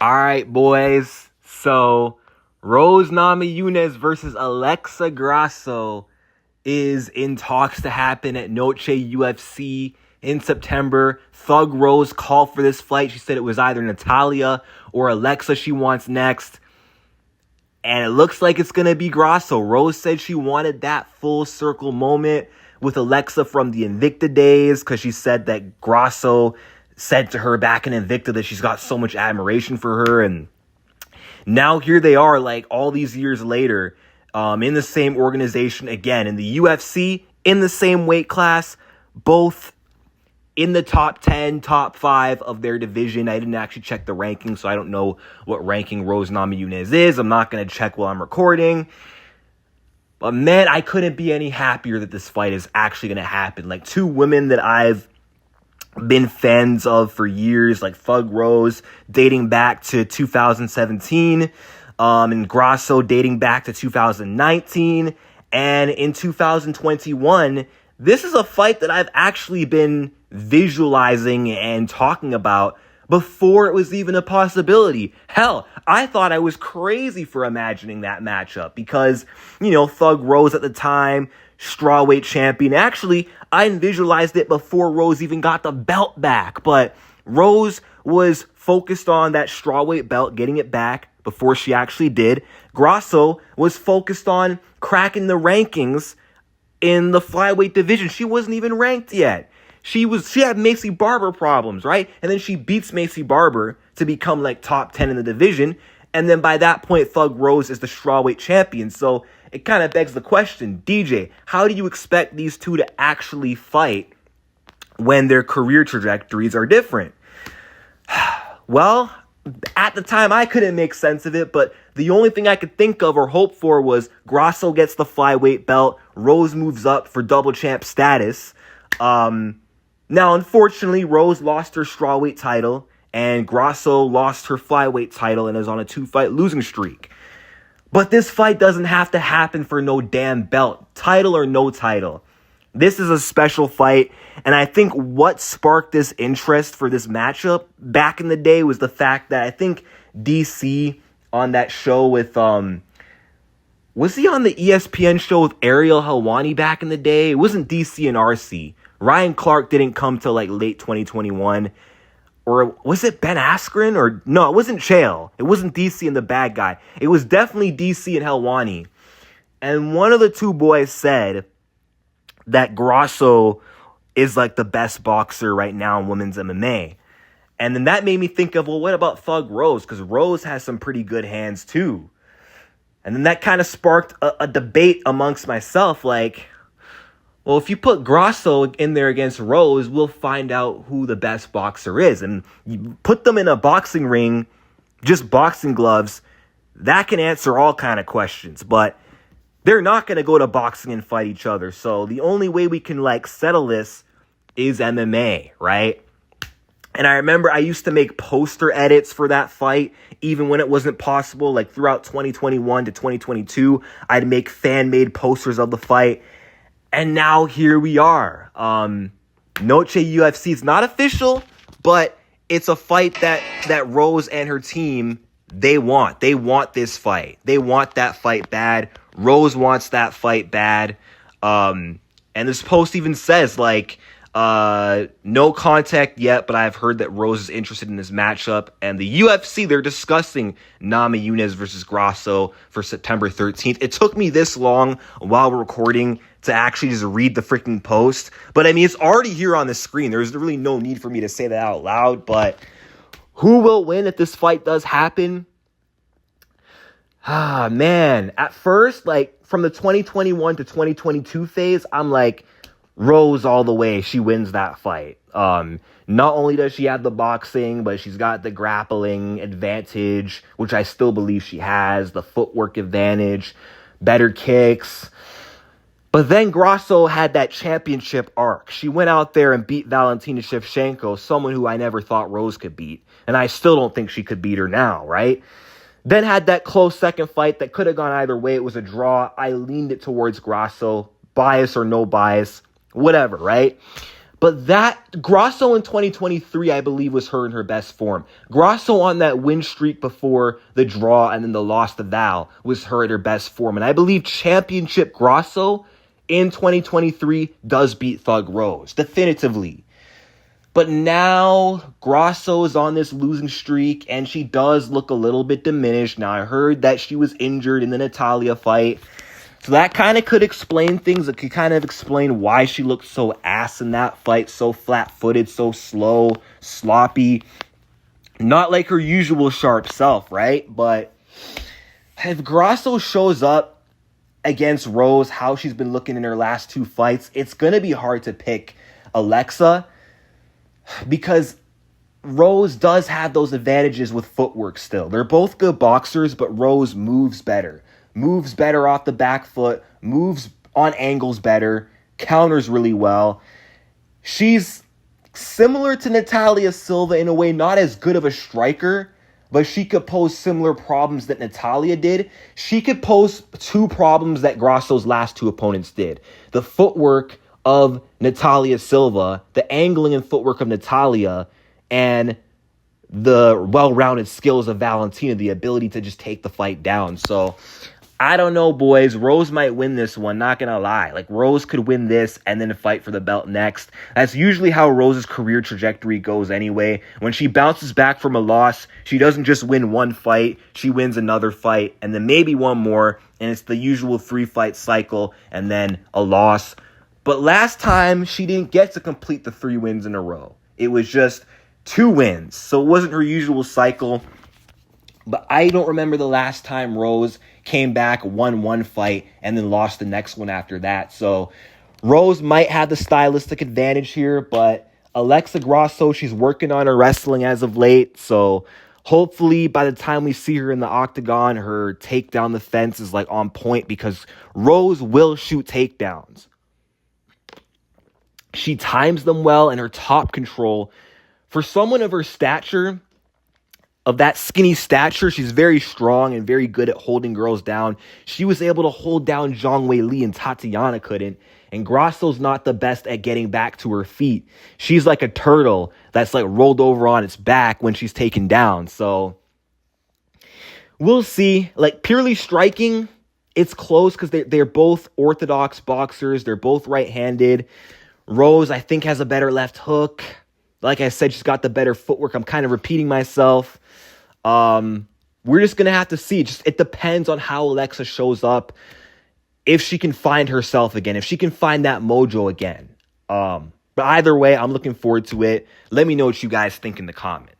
All right, boys. So, Rose Namajunas versus Alexa Grasso is in talks to happen at Noche UFC in September. Thug Rose called for this fight. She said it was either Natalia or Alexa she wants next. And it looks like it's going to be Grasso. Rose said she wanted that full circle moment with Alexa from the Invicta days because she said that Grasso said to her back in Invicta that she's got so much admiration for her. And now here they are, like all these years later, in the same organization again, in the UFC, in the same weight class, both in the top 10, top 5 of their division. I didn't actually check the ranking, so I don't know what ranking Rose Namajunas is. I'm not going to check while I'm recording. But man, I couldn't be any happier that this fight is actually going to happen. Like two women that I've been fans of for years, like Thug Rose dating back to 2017, and Grasso dating back to 2019. And in 2021, this is a fight that I've actually been visualizing and talking about before it was even a possibility. Hell, I thought I was crazy for imagining that matchup because, Thug Rose at the time, strawweight champion. Actually, I visualized it before Rose even got the belt back, but Rose was focused on that strawweight belt, getting it back before she actually did. Grasso was focused on cracking the rankings in the flyweight division. She wasn't even ranked yet. She had Macy Barber problems, right? And then she beats Macy Barber to become like top 10 in the division. And then by that point, Thug Rose is the strawweight champion. So it kind of begs the question, DJ, how do you expect these two to actually fight when their career trajectories are different? Well, at the time, I couldn't make sense of it, but the only thing I could think of or hope for was Grasso gets the flyweight belt, Rose moves up for double champ status. Now, unfortunately, Rose lost her strawweight title, and Grasso lost her flyweight title and is on a 2-fight losing streak. But this fight doesn't have to happen for no damn belt, title or no title. This is a special fight, and I think what sparked this interest for this matchup back in the day was the fact that I think DC on that show with, was he on the ESPN show with Ariel Helwani back in the day? It wasn't DC and RC. Ryan Clark didn't come till like late 2021. Or was it Ben Askren? Or no, it wasn't Chael. It wasn't DC and the bad guy. It was definitely DC and Helwani. And one of the two boys said that Grasso is like the best boxer right now in women's MMA. And then that made me think of, well, what about Thug Rose? Because Rose has some pretty good hands too. And then that kind of sparked a debate amongst myself, like, well, if you put Grasso in there against Rose, we'll find out who the best boxer is. And you put them in a boxing ring, just boxing gloves, that can answer all kind of questions. But they're not going to go to boxing and fight each other. So the only way we can settle this is MMA, right? And I remember I used to make poster edits for that fight, even when it wasn't possible. Like throughout 2021 to 2022, I'd make fan-made posters of the fight. And now here we are. Noche UFC is not official, but it's a fight that Rose and her team, they want. They want this fight. They want that fight bad. Rose wants that fight bad. And this post even says, no contact yet, but I've heard that Rose is interested in this matchup. And the UFC, they're discussing Namajunas versus Grasso for September 13th. It took me this long while we're recording to actually just read the freaking post. But I mean, it's already here on the screen. There's really no need for me to say that out loud. But who will win if this fight does happen? Ah, man. At first, from the 2021 to 2022 phase, I'm like, Rose all the way. She wins that fight. Not only does she have the boxing, but she's got the grappling advantage, which I still believe she has, the footwork advantage, better kicks. But then Grasso had that championship arc. She went out there and beat Valentina Shevchenko, someone who I never thought Rose could beat. And I still don't think she could beat her now, right? Then had that close second fight that could have gone either way. It was a draw. I leaned it towards Grasso, bias or no bias, whatever, right? But that Grasso in 2023, I believe, was her in her best form. Grasso on that win streak before the draw and then the loss to Val was her at her best form. And I believe championship Grasso in 2023 does beat Thug Rose, definitively. But now Grasso is on this losing streak and she does look a little bit diminished. Now, I heard that she was injured in the Natalia fight. So that kind of could explain things. It could kind of explain why she looked so ass in that fight, so flat-footed, so slow, sloppy. Not like her usual sharp self, right? But if Grasso shows up against Rose, how she's been looking in her last two fights, it's going to be hard to pick Alexa because Rose does have those advantages with footwork still. They're both good boxers, but Rose moves better. Moves better off the back foot, moves on angles better, counters really well. She's similar to Natalia Silva in a way, not as good of a striker, but she could pose similar problems that Natalia did. She could pose two problems that Grasso's last two opponents did. The footwork of Natalia Silva, the angling and footwork of Natalia, and the well-rounded skills of Valentina, the ability to just take the fight down. So I don't know, boys. Rose might win this one, not gonna lie. Like, Rose could win this and then fight for the belt next. That's usually how Rose's career trajectory goes anyway. When she bounces back from a loss, she doesn't just win one fight, she wins another fight, and then maybe one more, and it's the usual 3-fight cycle, and then a loss. But last time, she didn't get to complete the 3 wins in a row. It was just 2 wins, so it wasn't her usual cycle. But I don't remember the last time Rose came back, won one fight, and then lost the next one after that. So Rose might have the stylistic advantage here, but Alexa Grasso, she's working on her wrestling as of late. So hopefully by the time we see her in the octagon, her takedown defense is like on point because Rose will shoot takedowns. She times them well, and her top control, for someone of her stature, of that skinny stature, she's very strong and very good at holding girls down. She was able to hold down Zhang Weili and Tatiana couldn't. And Grasso's not the best at getting back to her feet. She's like a turtle that's like rolled over on its back when she's taken down. So we'll see. Like, purely striking, it's close because they're both orthodox boxers. They're both right-handed. Rose, I think, has a better left hook. Like I said, she's got the better footwork. I'm kind of repeating myself. We're just going to have to see. It depends on how Alexa shows up. If she can find herself again. If she can find that mojo again. But either way, I'm looking forward to it. Let me know what you guys think in the comments.